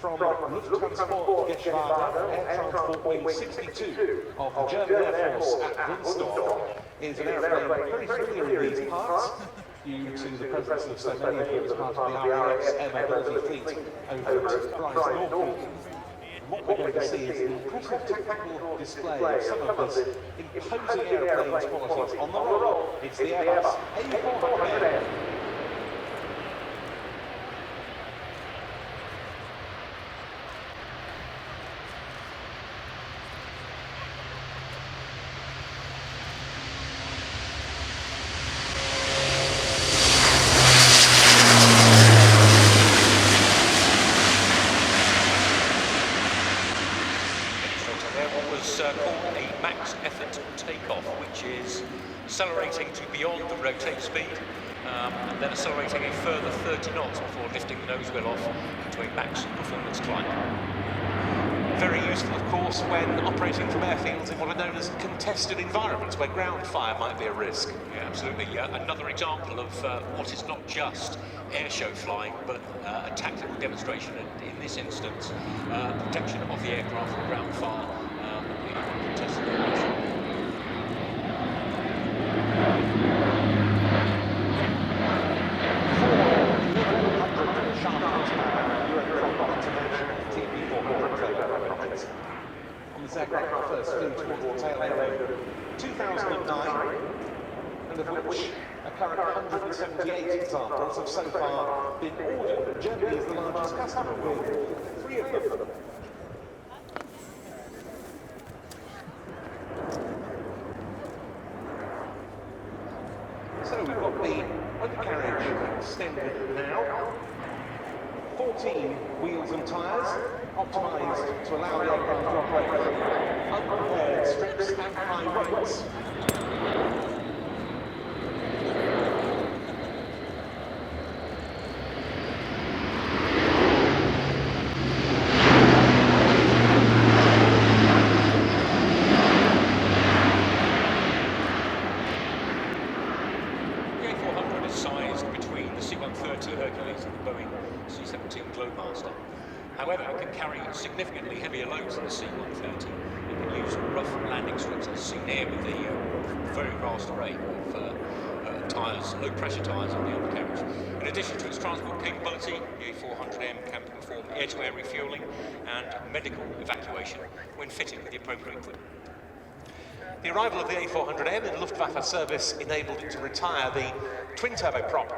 from Lufttransport Geschwader, Air Transport Wing 62 of the German Air Force at Wunstorf, is an airplane very familiar in these parts due to the presence of so many of them as part of the RIAT's mobility fleet over at Price Norfolk. What we're going to see is an impressive technical display of some of this imposing airplane's qualities. On the roll, it's the Airbus A400M. Called a max effort takeoff, which is accelerating to beyond the rotate speed and then accelerating a further 30 knots before lifting the nose wheel off into a max performance climb. Very useful, of course, when operating from airfields in what are known as contested environments where ground fire might be a risk. Yeah, absolutely. Another example of what is not just air show flying, but a tactical demonstration, and in this instance, protection of the aircraft from ground fire. Contested aviation. On this aircraft first flew towards the tail end of 2009, and of which a current 178 examples have so far been ordered. Germany is the largest customer with 3 of them. So we've got the undercarriage extended now, 14 wheels and tyres, optimised to allow the aircraft to operate through unprepared strips and high rates. Sized between the C-130 Hercules and the Boeing C-17 Globemaster. However, it can carry significantly heavier loads than the C-130. It can use rough landing strips, as seen here with the very vast array of tyres, low-pressure tyres on the undercarriage. In addition to its transport capability, the A400M can perform air-to-air refuelling and medical evacuation when fitted with the appropriate equipment. The arrival of the A400M in Luftwaffe service enabled it to retire the twin-turboprop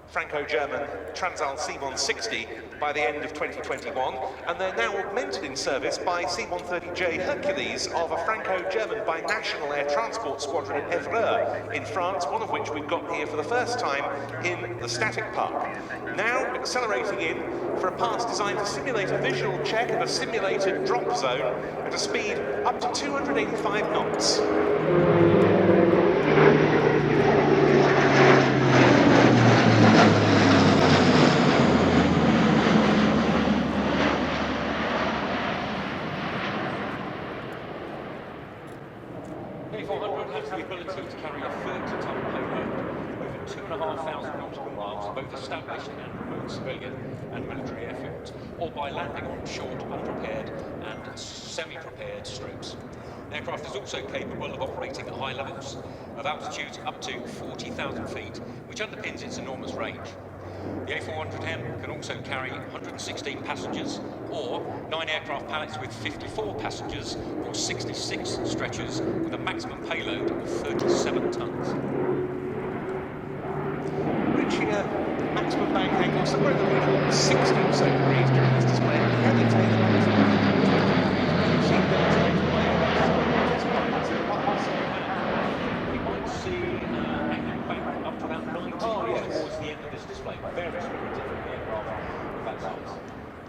Franco-German Transall C-160 by the end of 2021, and they're now augmented in service by C-130J Hercules of a Franco-German binational air transport squadron in Évreux in France, one of which we've got here for the first time in the static park. Now accelerating in for a pass designed to simulate a visual check of a simulated drop zone at a speed up to 285 knots. The A400 has the ability to carry a 30-ton payload over 2,500 nautical miles, both established and remote civilian and military airfields, or by landing on short, unprepared and semi-prepared strips. The aircraft is also capable of operating at high levels of altitude up to 40,000 feet, which underpins its enormous range. The A400M can also carry 116 passengers or 9 aircraft pallets with 54 passengers or 66 stretchers with a maximum payload of 37 tons. Reaching a maximum bank angle somewhere in the region of 60 or so degrees during this display. We might see hanging back up to about 90 towards the end of this display. Very spirited from the aircraft of that size.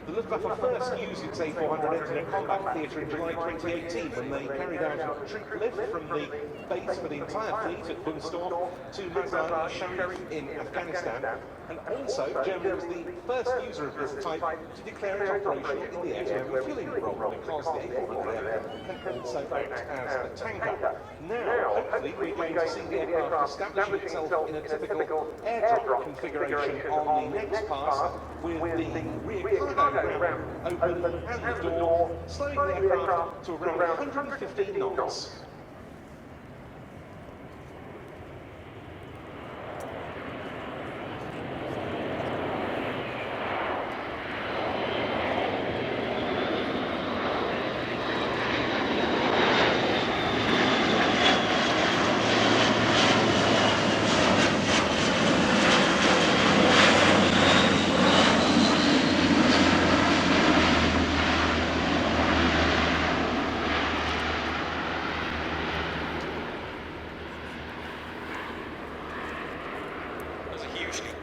The Luftwaffe first used its A400M in a combat theatre in July 2018 when they carried out a troop lift from the base for the entire fleet at Wunstorf to Mazar-i-Sharif in Afghanistan. And also, Germany was the first user of this type to declare it operational in the air-to-air refuelling role, because the A400M can also act as a tanker. Now, hopefully, we're going to see the aircraft establishing itself in a typical airdrop configuration on the next pass, with the rear cargo ramp open and the door, slowing the aircraft to around 115 knots.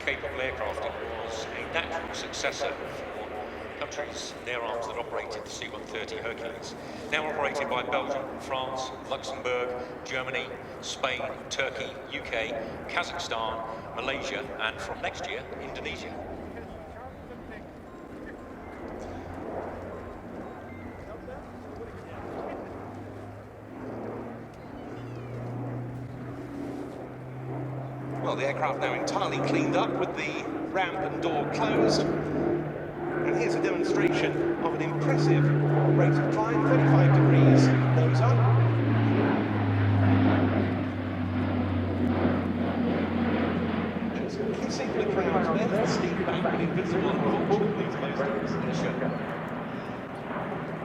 Capable aircraft, it was a natural successor for countries in their arms that operated the C-130 Hercules, now operated by Belgium, France, Luxembourg, Germany, Spain, Turkey, UK, Kazakhstan, Malaysia, and from next year, Indonesia. Well, the aircraft now entirely cleaned up with the ramp and door closed. And here's a demonstration of an impressive rate of climb, 35 degrees, nose up. Just kissing the crowd there, the steep bank, but invisible, unfortunately, to most of us in the show.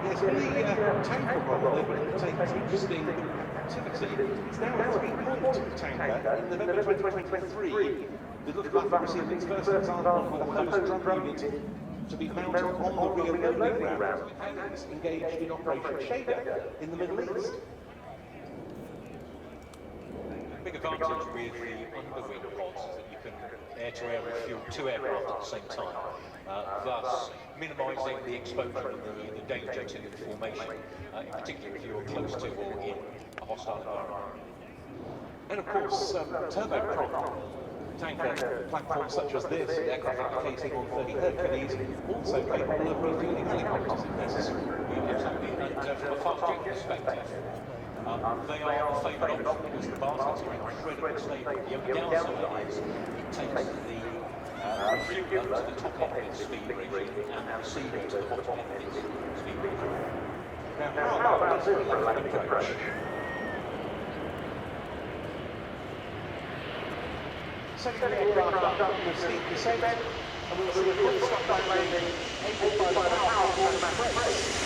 Yes, the tanker role they've been taking some interesting activity. It's now a 3-point tanker. In November 2023, the Luftwaffe received its first example of a hose drum unit to be mounted on the rear loading ramp, engaged in Operation Shader in the Middle East. Big advantage with the underwing pods is that you can air-to-air refuel 2 aircraft at the same time, thus minimising the exposure and the danger to the formation, in particular if you're close to or in a hostile environment. And of course, turboprop tanker platforms such as this, the aircraft like the KC-130 Hercules, also capable of refueling helicopters if necessary. Absolutely, and from a fast jet perspective, they are the favourite option because the baskets are incredibly stable. The only downside is it takes the refuel up to the top end of the speed regime and the receiver to the bottom end of its speed regime. Now, how about this for a landing approach? Setting the aircraft up in a steep descent, and we'll see a full stop landing aided by the powerful automatic brakes.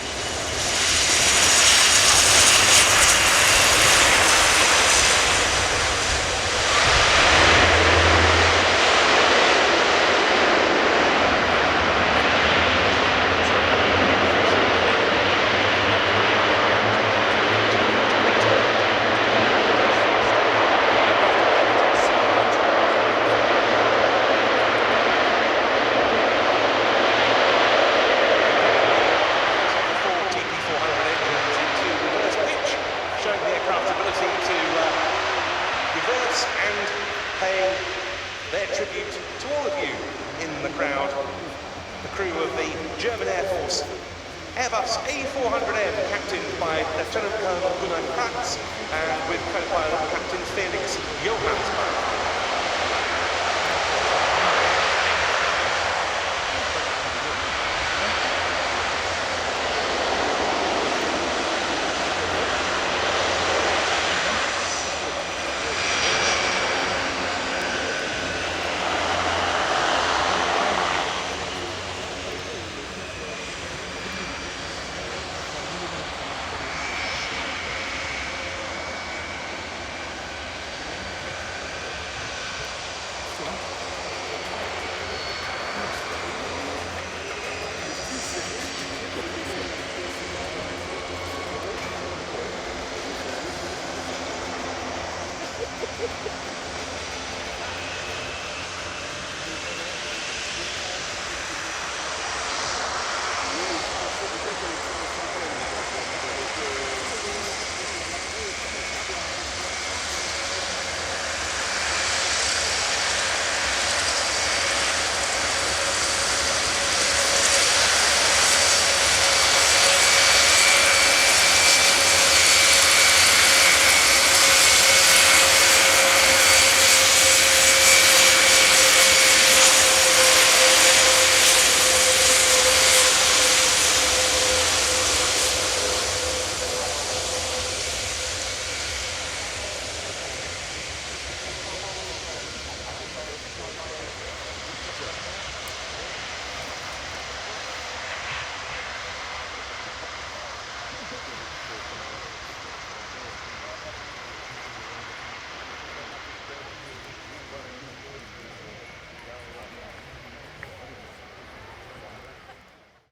Their tribute to all of you in the crowd, the crew of the German Air Force Airbus A400M, captained by Lieutenant Colonel Gunnar Kratz and with co-pilot Captain Felix Johansson.